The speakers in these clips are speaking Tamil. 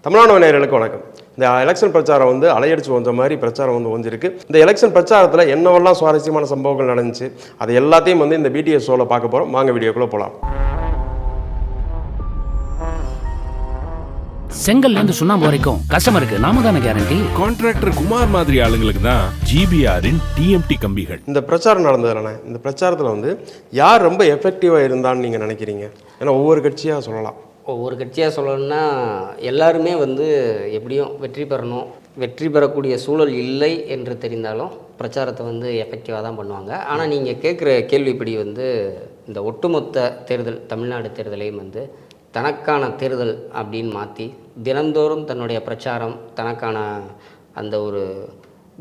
தமிழ்நாடு நேயர்களுக்கு வணக்கம். இந்த எலெக்ஷன் பிரச்சாரம் வந்து அலையடிச்சு வந்த மாதிரி பிரச்சாரம் வந்து வந்துருக்கு. இந்த எலெக்ஷன் பிரச்சாரத்தில் என்னவெல்லாம் சுவாரஸ்யமான சம்பவங்கள் நடந்துச்சு, அது எல்லாத்தையும் வந்து இந்த பிடிஎஸ் ஷோவில் பார்க்க போகிறோம். வாங்க வீடியோக்குள்ளே போகலாம். செங்கல்ல இருந்து சுண்ணாம்பு வரைக்கும் கஸ்டமருக்கு நாம தானே கேரண்டி. கான்ட்ராக்டர் குமார் மாதிரி ஆளுங்களுக்கு தான் ஜிபிஆரின் டிஎம்டி கம்பிகள். இந்த பிரச்சாரம் நடந்ததுனால இந்த பிரச்சாரத்தில் வந்து யார் ரொம்ப எஃபெக்டிவாக இருந்தான்னு நீங்கள் நினைக்கிறீங்க? ஏன்னா ஒவ்வொரு கட்சியாக சொல்லலாம். ஒவ்வொரு கட்சியாக சொல்லணும்னா எல்லாருமே வந்து எப்படியும் வெற்றி பெறணும், வெற்றி பெறக்கூடிய சூழல் இல்லை என்று தெரிந்தாலும் பிரச்சாரத்தை வந்து எஃபெக்டிவாக தான் பண்ணுவாங்க. ஆனால் நீங்கள் கேட்குற கேள்விப்படி வந்து இந்த ஒட்டுமொத்த தேர்தல், தமிழ்நாடு தேர்தலையும் வந்து தனக்கான தேர்தல் அப்படின்னு மாற்றி தினந்தோறும் தன்னுடைய பிரச்சாரம், தனக்கான அந்த ஒரு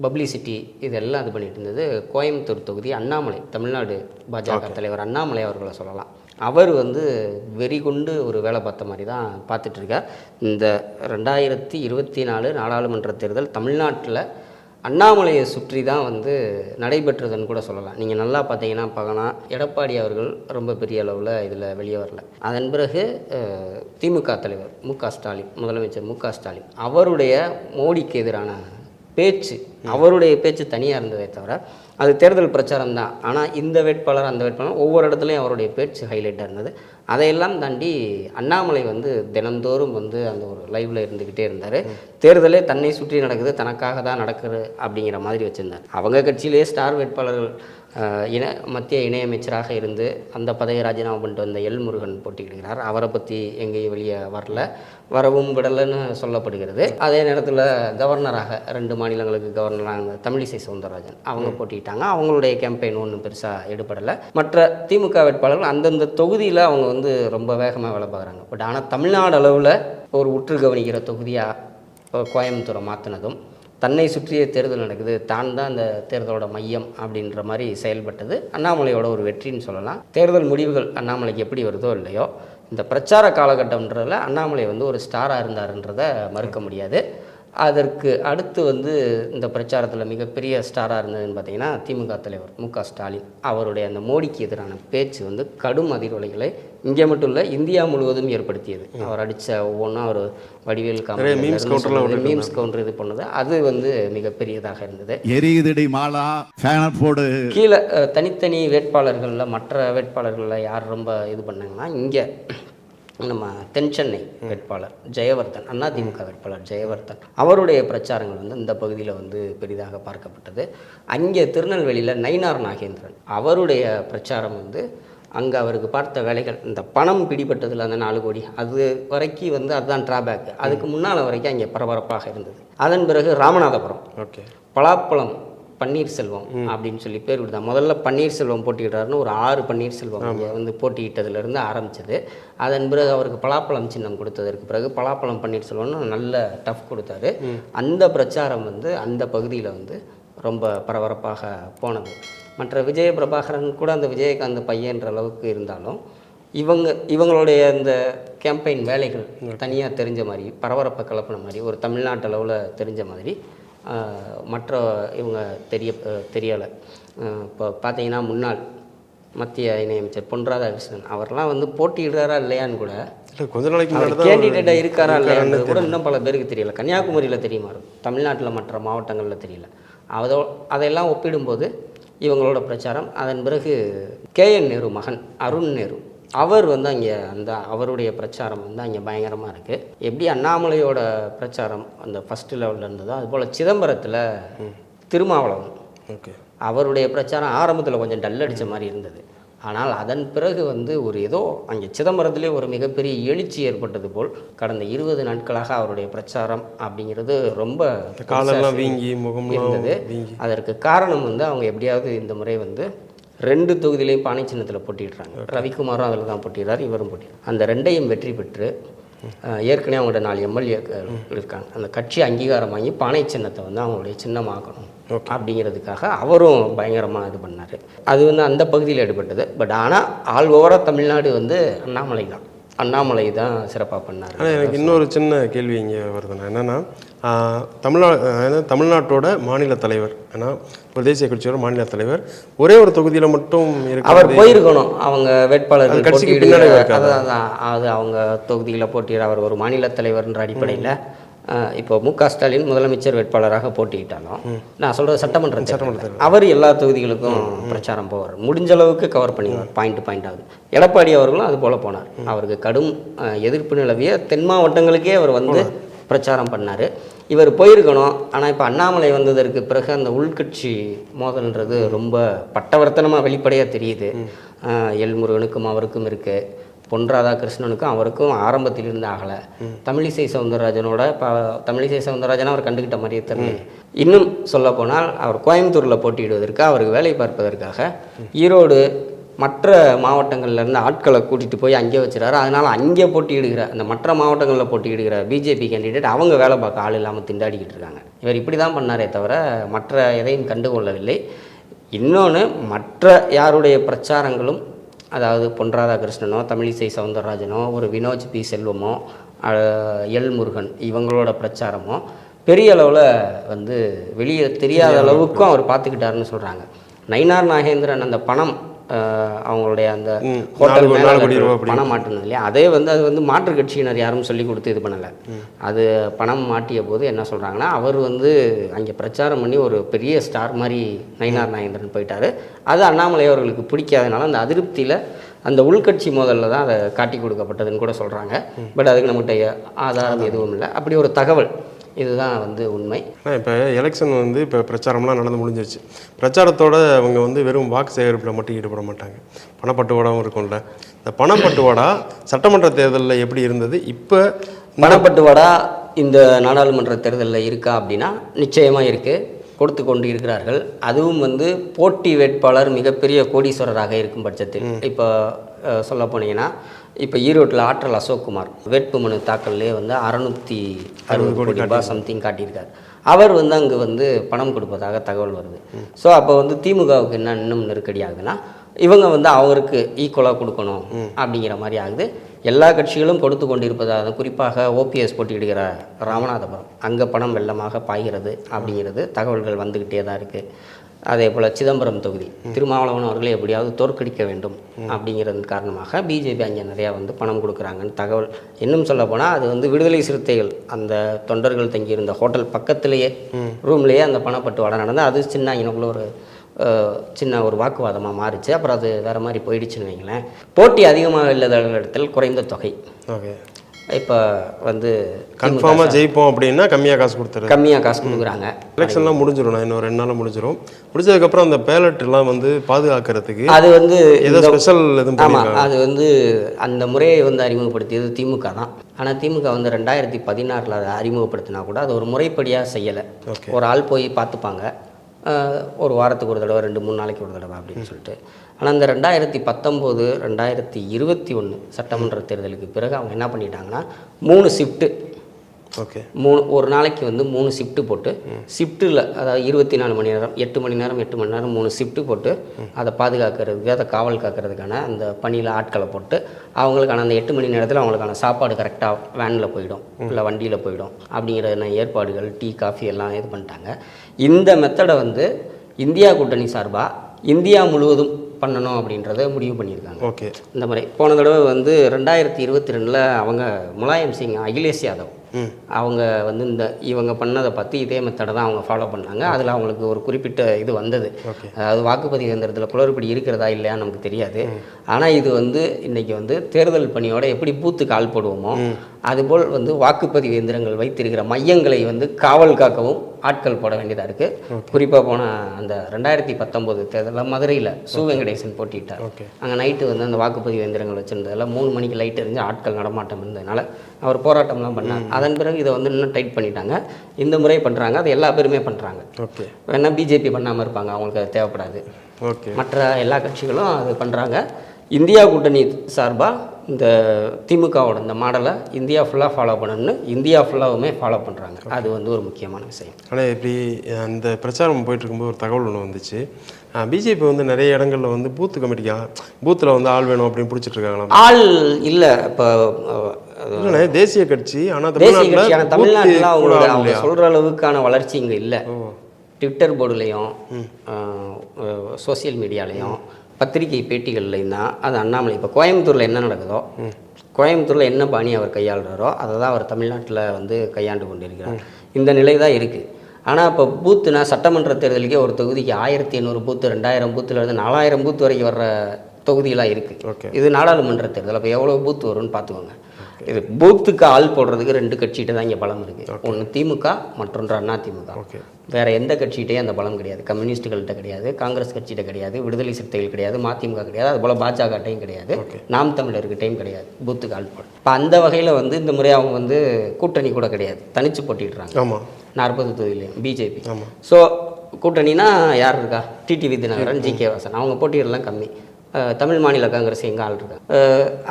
பப்ளிசிட்டி இதெல்லாம் இது பண்ணிட்டு இருந்தது கோயம்புத்தூர் தொகுதி அண்ணாமலை, தமிழ்நாடு பாஜக தலைவர் அண்ணாமலை அவர்களை சொல்லலாம். அவர் வந்து வெறி கொண்டு ஒரு வேலை பார்த்த மாதிரி தான் பார்த்துட்ருக்கார். இந்த 2024 நாடாளுமன்ற தேர்தல் தமிழ்நாட்டில் அண்ணாமலையை சுற்றி தான் வந்து நடைபெற்றதுன்னு கூட சொல்லலாம். நீங்கள் நல்லா பார்க்கலாம், எடப்பாடி அவர்கள் ரொம்ப பெரிய அளவில் இதில் வெளியே வரல. அதன் பிறகு திமுக தலைவர் ஸ்டாலின், முதலமைச்சர் ஸ்டாலின் அவருடைய மோடிக்கு எதிரான பேச்சு, அவருடைய பேச்சு தனியாக இருந்ததே தவிர அது தேர்தல் பிரச்சாரம் தான். ஆனால் இந்த வேட்பாளர் அந்த வேட்பாளர் ஒவ்வொரு இடத்துலையும் அவருடைய பேச்சு ஹைலைட்டாக இருந்தது. அதையெல்லாம் தாண்டி அண்ணாமலை வந்து தினந்தோறும் வந்து அந்த ஒரு லைவில் இருந்துக்கிட்டே இருந்தார். தேர்தலே தன்னை சுற்றி நடக்குது, தனக்காக தான் நடக்குது அப்படிங்கிற மாதிரி வச்சுருந்தார். அவங்க கட்சியிலேயே ஸ்டார் வேட்பாளர்கள் மத்திய இணையமைச்சராக இருந்து அந்த பதவியை ராஜினாமா பண்ணிட்டு வந்த எல் முருகன் போட்டியிடுகிறார். அவரை பற்றி எங்கேயும் வெளியே வரவும் விடலைன்னு சொல்லப்படுகிறது. அதே நேரத்தில் கவர்னராக 2 மாநிலங்களுக்கு கவர்னராக தமிழிசை சவுந்தரராஜன் அவங்க போட்டிட்டாங்க. அவங்களுடைய கேம்பெயின் ஒன்றும் பெருசாக எடுபடலை. மற்ற திமுக வேட்பாளர்கள் அந்தந்த தொகுதியில் அவங்க வந்து ரொம்ப வேகமாக வேலை பார்க்குறாங்க. பட் ஆனால் தமிழ்நாடு அளவில் ஒரு உற்று கவனிக்கிற தொகுதியாக கோயம்புத்தூரை மாற்றினதும், தன்னை சுற்றிய தேர்தல் நடக்குது, தான் தான் அந்த தேர்தலோட மையம் அப்படின்ற மாதிரி செயல்பட்டது அண்ணாமலையோட ஒரு வெற்றின்னு சொல்லலாம். தேர்தல் முடிவுகள் அண்ணாமலைக்கு எப்படி வருதோ இல்லையோ, இந்த பிரச்சார காலகட்டம்ன்றதில் அண்ணாமலை வந்து ஒரு ஸ்டாராக இருந்தாருன்றதை மறுக்க முடியாது. அதற்கு அடுத்து வந்து இந்த பிரச்சாரத்தில் மிகப்பெரிய ஸ்டாராக இருந்ததுன்னு பார்த்தீங்கன்னா திமுக தலைவர் ஸ்டாலின் அவருடைய அந்த மோடிக்கு எதிரான பேச்சு வந்து கடும் அதிர்வலைகளை இங்கே மட்டும் இல்லை இந்தியா முழுவதும் ஏற்படுத்தியது. அவர் அடித்த ஒவ்வொன்றும் ஒரு வடிவேல் மீம்ஸ் கவுண்டர் இது பண்ணது, அது வந்து மிகப்பெரியதாக இருந்தது. எரியுதடி மாலா போடு. கீழே தனித்தனி வேட்பாளர்களில் மற்ற வேட்பாளர்களில் யார் ரொம்ப இது பண்ணாங்கன்னா, இங்கே நம்ம தென் சென்னை வேட்பாளர் ஜெயவர்தன், அதிமுக வேட்பாளர் ஜெயவர்தன் அவருடைய பிரச்சாரங்கள் வந்து இந்த பகுதியில் வந்து பெரிதாக பார்க்கப்பட்டது. அங்கே திருநெல்வேலியில் நயினார் நாகேந்திரன் அவருடைய பிரச்சாரம் வந்து அங்கே அவருக்கு பார்த்த வேலைகள், இந்த பணம் பிடிபட்டதில் அந்த 4 கோடி அது வரைக்கும் வந்து அதுதான் ட்ராபேக். அதுக்கு முன்னால் வரைக்கும் அங்கே பரபரப்பாக இருந்தது. அதன் பிறகு ராமநாதபுரம் பலாப்பழம் பன்னீர்செல்வம் அப்படின்னு சொல்லி பேர் விடுதான். முதல்ல பன்னீர்செல்வம் போட்டியிட்டாருன்னு ஒரு 6 பன்னீர்செல்வம் இங்கே வந்து போட்டியிட்டதுலேருந்து ஆரம்பித்தது. அதன் பிறகு அவருக்கு பலாப்பழம் சின்னம் கொடுத்ததற்கு பிறகு பலாப்பழம் பன்னீர்செல்வம்னு நல்ல டஃப் கொடுத்தாரு. அந்த பிரச்சாரம் வந்து அந்த பகுதியில் வந்து ரொம்ப பரபரப்பாக போனது. மற்ற விஜய பிரபாகரன் கூட அந்த விஜயகாந்த் பையன்ற அளவுக்கு இருந்தாலும் இவங்களுடைய இந்த கேம்பெயின் வேலைகள் தனியாக தெரிஞ்ச மாதிரி, பரபரப்பை கலப்பின மாதிரி, ஒரு தமிழ்நாட்டு அளவில் தெரிஞ்ச மாதிரி மற்ற இவங்க தெரியலை. இப்போ பார்த்தீங்கன்னா முன்னாள் மத்திய இணையமைச்சர் பொன் ராதாகிருஷ்ணன் அவர்லாம் வந்து போட்டியிடுறாரா இல்லையான்னு கூட, கொஞ்ச நாளைக்கு கேண்டிடேட்டாக இருக்காரா இல்லையான்னு கூட இன்னும் பல பேருக்கு தெரியல. கன்னியாகுமரியில் தெரியுமா, தமிழ்நாட்டில் மற்ற மாவட்டங்களில் தெரியல. அதையெல்லாம் ஒப்பிடும்போது இவங்களோட பிரச்சாரம். அதன் பிறகு KN நேரு மகன் அருண் நேரு அவர் வந்து அங்கே அவருடைய பிரச்சாரம் வந்து அங்கே பயங்கரமாக இருக்குது. எப்படி அண்ணாமலையோட பிரச்சாரம் அந்த ஃபஸ்ட்டு லெவலில் இருந்ததோ, அதுபோல் சிதம்பரத்தில் திருமாவளவன் அவருடைய பிரச்சாரம் ஆரம்பத்தில் கொஞ்சம் டல் அடித்த மாதிரி இருந்தது. ஆனால் அதன் பிறகு வந்து ஒரு ஏதோ அங்கே சிதம்பரத்திலே ஒரு மிகப்பெரிய எழுச்சி ஏற்பட்டது போல் கடந்த 20 நாட்களாக அவருடைய பிரச்சாரம் அப்படிங்கிறது ரொம்ப காலெல்லாம் வீங்கி முகம் இருந்தது. அதற்கு காரணம் வந்து அவங்க எப்படியாவது இந்த முறை வந்து 2 தொகுதியிலையும் பானை சின்னத்தில் போட்டிடுறாங்க. ரவிக்குமாரும் அதில் தான் போட்டிடுறாரு, இவரும் போட்டிடுறாரு. அந்த 2ஐயும் வெற்றி பெற்று ஏற்கனவே அவங்களோட 4 MLA இருக்காங்க. அந்த கட்சி அங்கீகாரம் வாங்கி பானை சின்னத்தை வந்து அவங்களுடைய சின்னமாக்கணும் அப்படிங்கிறதுக்காக அவரும் பயங்கரமாக இது பண்ணார். அது வந்து அந்த பகுதியில் எடுபட்டது. பட் ஆனால் ஆல் ஓவராக தமிழ்நாடு வந்து அண்ணாமலை தான். அண்ணாமலை தான் சிறப்பாக பண்ணார். ஆனால் எனக்கு இன்னொரு சின்ன கேள்வி இங்கே வருதுண்ணா. என்னென்னா தமிழ்நாட்டோட மாநில தலைவர், ஏன்னா ஒரு தேசிய கட்சியோட மாநில தலைவர் ஒரே ஒரு தொகுதியில் மட்டும் அவர் போயிருக்கணும். அவங்க வேட்பாளர்கள் கட்சிக்கு பின்னாடி அது அவங்க தொகுதியில் போட்டியிட அவர் ஒரு மாநில தலைவர்ன்ற அடிப்படையில் இப்போ மு.க. ஸ்டாலின் முதலமைச்சர் வேட்பாளராக போட்டியிட்டாலும் நான் சொல்கிறது சட்டமன்றத்தில் அவர் எல்லா தொகுதிகளுக்கும் பிரச்சாரம் போவார். முடிஞ்ச அளவுக்கு கவர் பண்ணிடுவார், பாயிண்ட் ஆகுது. எடப்பாடி அவர்களும் அது போல் போனார். அவருக்கு கடும் எதிர்ப்பு நிலவிய தென் மாவட்டங்களுக்கே அவர் வந்து பிரச்சாரம் பண்ணார். இவர் போயிருக்கணும். ஆனால் இப்போ அண்ணாமலை வந்ததற்கு பிறகு அந்த உள்கட்சி மோதல்ன்றது ரொம்ப பட்டவர்த்தனமாக வெளிப்படையாக தெரியுது. எல் முருகனுக்கும் அவருக்கும் இருக்குது, பொன் ராதாகிருஷ்ணனுக்கும் அவருக்கும் ஆரம்பத்தில் இருந்து ஆகலை. தமிழிசை சவுந்தரராஜனோட தமிழிசை சவுந்தரராஜனை அவர் கண்டுக்கிட்ட மாதிரியே தெரியல. இன்னும் சொல்லப்போனால் அவர் கோயம்புத்தூரில் போட்டியிடுவதற்கு அவருக்கு வேலை பார்ப்பதற்காக ஈரோடு மற்ற மாவட்டங்கள்லேருந்து ஆட்களை கூட்டிகிட்டு போய் அங்கே வச்சுறாரு. அதனால் அங்கே போட்டியிடுகிற அந்த மற்ற மாவட்டங்களில் போட்டியிடுகிற பிஜேபி கேண்டிடேட் அவங்க வேலை பார்க்க ஆள் இல்லாமல் திண்டாடிக்கிட்டு இருக்காங்க. இவர் இப்படி தான் பண்ணாரே தவிர மற்ற எதையும் கண்டுகொள்ளவில்லை. இன்னொன்று, மற்ற யாருடைய பிரச்சாரங்களும், அதாவது பொன் ராதாகிருஷ்ணனோ தமிழிசை சவுந்தரராஜனோ ஒரு வினோஜ் பி செல்வமோ எல் முருகன் இவங்களோட பிரச்சாரமோ பெரிய அளவில் வந்து வெளியே தெரியாத அளவுக்கும் அவர் பார்த்துக்கிட்டாருன்னு சொல்கிறாங்க. நயினார் நாகேந்திரன் அந்த பணம் அவங்களுடைய அந்த ஹோட்டல் பணம் மாட்டினது இல்லையா, அதே வந்து அது வந்து மாற்றுக் கட்சியினர் யாரும் சொல்லி கொடுத்து இது பண்ணலை. அது பணம் மாட்டிய போது என்ன சொல்கிறாங்கன்னா, அவர் வந்து அங்கே பிரச்சாரம் பண்ணி ஒரு பெரிய ஸ்டார் மாதிரி நயினார் நாகேந்திரன் போயிட்டார். அது அண்ணாமலை அவர்களுக்கு பிடிக்காதனால அந்த அதிருப்தியில் அந்த உள்கட்சி மோதலில் தான் அதை காட்டி கொடுக்கப்பட்டதுன்னு கூட சொல்கிறாங்க. பட் அதுக்கு நம்மகிட்ட ஆதாரம் எதுவும் இல்லை. அப்படி ஒரு தகவல், இதுதான் வந்து உண்மை. இப்போ எலெக்ஷன் வந்து இப்போ பிரச்சாரம்லாம் நடந்து முடிஞ்சிருச்சு. பிரச்சாரத்தோடு அவங்க வந்து வெறும் வாக்கு சேகரிப்பில் மட்டும் ஈடுபட மாட்டாங்க, பணப்பட்டுவாடாவும் இருக்கும்ல. இந்த பணப்பட்டுவாடா சட்டமன்ற தேர்தலில் எப்படி இருந்தது, இப்போ பணப்பட்டுவாடா இந்த நாடாளுமன்ற தேர்தலில் இருக்கா அப்படின்னா நிச்சயமாக இருக்குது, கொடுத்து கொண்டு இருக்கிறார்கள். அதுவும் வந்து போட்டி வேட்பாளர் மிகப்பெரிய கோடீஸ்வரராக இருக்கும் பட்சத்தில். இப்போ சொல்ல போனீங்கன்னா, இப்போ ஈரோட்டில் ஆற்றல் அசோக்குமார் வேட்புமனு தாக்கல்லே வந்து 660 கோடி ரூபாய் சம்திங் காட்டியிருக்கார். அவர் வந்து அங்கே வந்து பணம் கொடுப்பதாக தகவல் வருது. ஸோ அப்போ வந்து திமுகவுக்கு என்ன இன்னும் நெருக்கடி ஆகுதுன்னா, இவங்க வந்து அவருக்கு ஈக்குவலாக கொடுக்கணும் அப்படிங்கிற மாதிரி ஆகுது. எல்லா கட்சிகளும் கொடுத்து கொண்டிருப்பதாக, குறிப்பாக ஓபிஎஸ் போட்டியிடுகிற ராமநாதபுரம் அங்கே பணம் வெள்ளமாக பாய்கிறது அப்படிங்கிறது தகவல்கள் வந்துக்கிட்டே தான் இருக்குது. அதே போல் சிதம்பரம் தொகுதி திருமாவளவன் அவர்களை எப்படியாவது தோற்கடிக்க வேண்டும் அப்படிங்கிறது காரணமாக பிஜேபி அங்கே நிறையா வந்து பணம் கொடுக்குறாங்கன்னு தகவல். இன்னும் சொல்ல போனால் அது வந்து விடுதலை சிறுத்தைகள் அந்த தொண்டர்கள் தங்கியிருந்த ஹோட்டல் பக்கத்துலேயே ரூம்லேயே அந்த பணப்பட்டுவாடை நடந்து அது சின்ன எனக்குள்ள ஒரு சின்ன ஒரு வாக்குவாதமாக மாறிச்சு. அப்புறம் அது வேறு மாதிரி போயிடுச்சுன்னு வைங்களேன். போட்டி அதிகமாக இல்லாத இடத்தில் குறைந்த தொகை. ஓகே, இப்போ வந்து கன்ஃபார்மாக ஜெயிப்போம் அப்படின்னா கம்மியாக காசு கொடுக்குறாங்க. எலெக்ஷன்லாம் முடிஞ்சிடும், இன்னும் 2 நாளில் முடிஞ்சிடும். முடிஞ்சதுக்கப்புறம் அந்த பேலட்லாம் வந்து பாதுகாக்கிறதுக்கு அது வந்து ஏதோ ஸ்பெஷல் எதுவும். ஆமாம், அது வந்து அந்த முறையை வந்து அறிமுகப்படுத்தியது திமுக தான். ஆனால் திமுக வந்து 2016 அதை அறிமுகப்படுத்தினா கூட அது ஒரு முறைப்படியாக செய்யலை. ஒரு ஆள் போய் பார்த்துப்பாங்க, ஒரு வாரத்துக்கு ஒரு தடவை, 2-3 நாளைக்கு ஒரு தடவை அப்படின்னு சொல்லிட்டு. ஆனால் இந்த 2019, 2021 சட்டமன்ற தேர்தலுக்கு பிறகு அவங்க என்ன பண்ணிட்டாங்கன்னா 3 ஷிஃப்ட்டு. ஓகே, ஒரு நாளைக்கு வந்து 3 ஷிஃப்ட்டு போட்டு, ஷிஃப்ட்டில் அதாவது 24 மணி நேரம் 8 மணி நேரம் 8 மணி நேரம் 3 ஷிஃப்ட்டு போட்டு அதை பாதுகாக்கிறதுக்கு, அதை காவல் காக்கிறதுக்கான அந்த பணியில் ஆட்களை போட்டு அவங்களுக்கான அந்த 8 மணி நேரத்தில் அவங்களுக்கான சாப்பாடு கரெக்டாக வேனில் போயிடும், இல்லை வண்டியில் போயிடும் அப்படிங்கிற ஏற்பாடுகள், டீ காஃபி எல்லாம் இது பண்ணிட்டாங்க. இந்த மெத்தடை வந்து இந்தியா கூட்டணி சார்பாக இந்தியா முழுவதும் பண்ணணும் அப்படின்றத முடிவு பண்ணியிருக்காங்க. ஓகே, இந்த மாதிரி போன தடவை வந்து 2022 அவங்க முலாயம் சிங், அகிலேஷ் யாதவ் அவங்க வந்து இவங்க பண்ணதை பார்த்து இதே மெத்தடை தான் அவங்க ஃபாலோ பண்ணாங்க. அதில் அவங்களுக்கு ஒரு குறிப்பிட்ட இது வந்தது. அதாவது வாக்குப்பதிவு இயந்திரத்தில் குளறுபடி இருக்கிறதா இல்லையா நமக்கு தெரியாது. ஆனால் இது வந்து இன்றைக்கி வந்து தேர்தல் பணியோட எப்படி பூத்துக்கு ஆள் போடுவோமோ அதுபோல் வந்து வாக்குப்பதிவு இயந்திரங்கள் வைத்திருக்கிற மையங்களை வந்து காவல் காக்கவும் ஆட்கள் போட வேண்டியதாக இருக்குது. குறிப்பாக போன அந்த 2019 தேர்தலில் மதுரையில் சு வெங்கடேசன் போட்டிட்டார். அங்கே நைட்டு வந்து அந்த வாக்குப்பதிவு இயந்திரங்கள் வச்சுருந்ததில் 3 மணிக்கு லைட் எரிஞ்சு ஆட்கள் நடமாட்டம் இருந்ததுனால அவர் போராட்டம்லாம் பண்ணார். அதன் பிறகு இதை வந்து இன்னும் டைட் பண்ணிட்டாங்க. இந்த முறை பண்ணுறாங்க, அது எல்லா பேருமே பண்ணுறாங்க. ஓகே, வேணா பிஜேபி பண்ணாமல் இருப்பாங்க, அவங்களுக்கு அது தேவைப்படாது. ஓகே, மற்ற எல்லா கட்சிகளும் அது பண்ணுறாங்க. இந்தியா கூட்டணி சார்பாக இந்த திமுகவோட இந்த மாடலை இந்தியா ஃபுல்லாக ஃபாலோ பண்ணணும்னு இந்தியா ஃபுல்லாகவுமே ஃபாலோ பண்ணுறாங்க. அது வந்து ஒரு முக்கியமான விஷயம். ஆனால் இப்படி அந்த பிரச்சாரம் போயிட்டு இருக்கும்போது ஒரு தகவல் ஒன்று வந்துச்சு. பிஜேபி வந்து நிறைய இடங்களில் வந்து பூத்து கமிட்டிக்கா பூத்தில் வந்து ஆள் வேணும் அப்படின்னு பிடிச்சிட்டு இருக்காங்களா? ஆள் இல்லை. இப்போ இல்லைண்ணே, தேசிய கட்சி. ஆனால் தேசிய கட்சி ஆனால் தமிழ்நாட்டில் அவங்க சொல்கிற அளவுக்கான வளர்ச்சி இங்கே இல்லை. ட்விட்டர் போர்டுலேயும் சோசியல் மீடியாலேயும் பத்திரிகை பேட்டிகள்லையும் தான் அது அண்ணாமலை. இப்போ கோயம்புத்தூரில் என்ன நடக்குதோ, கோயம்புத்தூரில் என்ன பாணி அவர் கையாளுறாரோ அதை தான் அவர் தமிழ்நாட்டில் வந்து கையாண்டு கொண்டிருக்கிறார். இந்த நிலை தான் இருக்குது. ஆனால் இப்போ பூத்துனா சட்டமன்ற தேர்தலுக்கே ஒரு தொகுதிக்கு 1800 பூத்து 2000 பூத்துலேருந்து 4000 பூத்து வரைக்கும் வர்ற தொகுதியெல்லாம் இருக்குது. இது நாடாளுமன்ற தேர்தல். அப்போ எவ்வளோ பூத்து வரும்னு பார்த்துக்கோங்க. இது பூத்துக்கு ஆள் போடுறதுக்கு 2 கட்சிகிட்ட தான் இங்கே பலம் இருக்குது. ஒன்று திமுக, மற்றொன்று அதிமுக. வேறு எந்த கட்சிகிட்டையும் அந்த பலம் கிடையாது. கம்யூனிஸ்ட்டுகள்கிட்ட கிடையாது, காங்கிரஸ் கட்சிகிட்ட கிடையாது, விடுதலை சிறுத்தைகள் கிடையாது, மதிமுக கிடையாது, அதுபோல் பாஜகட்டையும் கிடையாது, நாம் தமிழர்கிட்டையும் கிடையாது பூத்துக்கு ஆள் போட. இப்போ அந்த வகையில் வந்து இந்த முறை அவங்க வந்து கூட்டணி கூட கிடையாது, தனித்து போட்டிடுறாங்க. ஆமாம், 40 தொகுதியிலையும் பிஜேபி. ஸோ கூட்டணினா யார் இருக்கா? TTV Dinakaran, GK. வாசன். அவங்க போட்டியிடலாம் கம்மி. தமிழ் மாநில காங்கிரஸ் எங்கே ஆள் இருக்காங்க.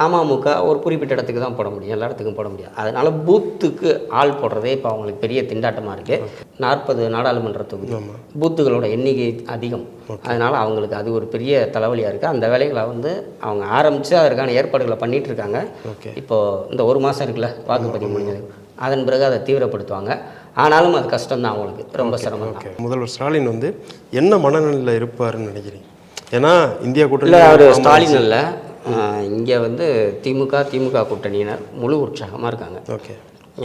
அமமுக ஒரு குறிப்பிட்ட இடத்துக்கு தான் போட முடியும், எல்லா இடத்துக்கும் போட முடியாது. அதனால் பூத்துக்கு ஆள் போடுறதே இப்போ அவங்களுக்கு பெரிய திண்டாட்டமாக இருக்குது. 40 நாடாளுமன்ற தொகுதி, பூத்துகளோட எண்ணிக்கை அதிகம். அதனால் அவங்களுக்கு அது ஒரு பெரிய தலைவலியாக இருக்குது. அந்த வேலைகளை வந்து அவங்க ஆரம்பித்து அதற்கான ஏற்பாடுகளை பண்ணிகிட்டு இருக்காங்க. இப்போது இந்த 1 மாதம் இருக்குல்ல வாக்குப்பதிவு முடிஞ்சது, அதன் பிறகு அதை தீவிரப்படுத்துவாங்க. ஆனாலும் அது கஷ்டம் தான் அவங்களுக்கு, ரொம்ப சிரமம் தான். முதல்வர் ஸ்டாலின் வந்து என்ன மனநிலையில் இருப்பாருன்னு நினைக்கிறீங்க? ஏன்னா இந்தியா கூட்டணி அவர் ஸ்டாலின் இல்லை, இங்கே வந்து திமுக கூட்டணியினர் முழு உற்சாகமாக இருக்காங்க.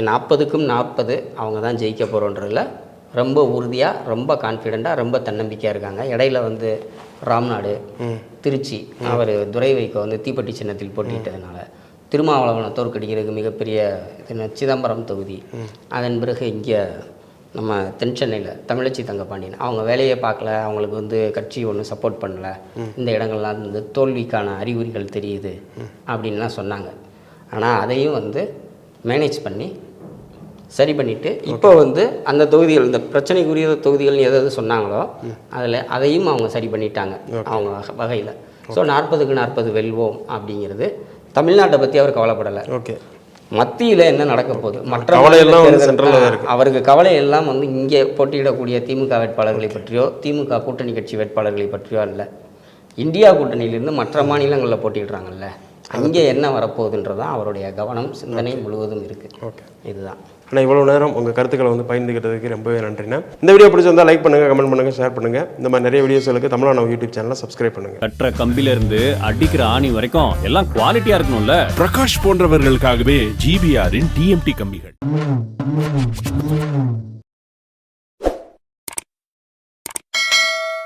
40க்கும் 40 அவங்க தான் ஜெயிக்க போகிறோன்றதில் ரொம்ப உறுதியாக, ரொம்ப கான்ஃபிடெண்ட்டாக, ரொம்ப தன்னம்பிக்கையாக இருக்காங்க. இடையில வந்து ராம்நாடு, திருச்சி, அவர் துரை வைகோ வந்து தீப்பெட்டி சின்னத்தில் போட்டியிட்டதுனால திருமாவளவனை தோற்கடிக்கிறதுக்கு மிகப்பெரிய சிதம்பரம் தொகுதி. அதன் பிறகு இங்கே நம்ம தென் சென்னையில் தமிழச்சி தங்கப்பாண்டியன் அவங்க வேலையை பார்க்கல, அவங்களுக்கு வந்து கட்சி ஒன்றும் சப்போர்ட் பண்ணலை, இந்த இடங்கள்லாம் வந்து தோல்விக்கான அறிகுறிகள் தெரியுது அப்படின்லாம் சொன்னாங்க. ஆனால் அதையும் வந்து மேனேஜ் பண்ணி சரி பண்ணிவிட்டு இப்போ வந்து அந்த தொகுதிகள், இந்த பிரச்சனைக்குரிய தொகுதிகள்னு எதாவது சொன்னாங்களோ அதையும் அவங்க சரி பண்ணிட்டாங்க அவங்க வகையில். ஸோ 40க்கு 40 வெல்வோம் அப்படிங்கிறது. தமிழ்நாட்டை பற்றி அவர் கவலைப்படலை. மத்தியில் என்ன நடக்க போகுது, மற்ற அவருக்கு கவலை எல்லாம் வந்து இங்கே போட்டியிடக்கூடிய திமுக வேட்பாளர்களை பற்றியோ திமுக கூட்டணி கட்சி வேட்பாளர்களை பற்றியோ இல்லை. இந்தியா கூட்டணியிலிருந்து மற்ற மாநிலங்களில் போட்டிடுறாங்கல்ல, அங்கே என்ன வரப்போகுதுன்றதான் அவருடைய கவனம், சிந்தனை முழுவதும் இருக்குது. இதுதான். ஆனால் இவ்வளோ நேரம் உங்கள் கருத்துக்களை வந்து பகிர்ந்துக்கிட்டதுக்கு ரொம்பவே நன்றிண்ணா. இந்த வீடியோ பிடிச்சிருந்தா லைக் பண்ணுங்கள், கமெண்ட் பண்ணுங்கள், ஷேர் பண்ணுங்கள். இந்த மாதிரி நிறைய வீடியோஸ்களுக்கு தமிழ்நாடு யூடியூப் சேனலை சப்ஸ்கிரைப் பண்ணுங்கள். கட்டுற கம்பிலிருந்து அடிக்கிற ஆணி வரைக்கும் எல்லாம் குவாலிட்டியாக இருக்கணும்ல. பிரகாஷ் போன்றவர்களுக்காகவே GBRின் TMT கம்பிகள்.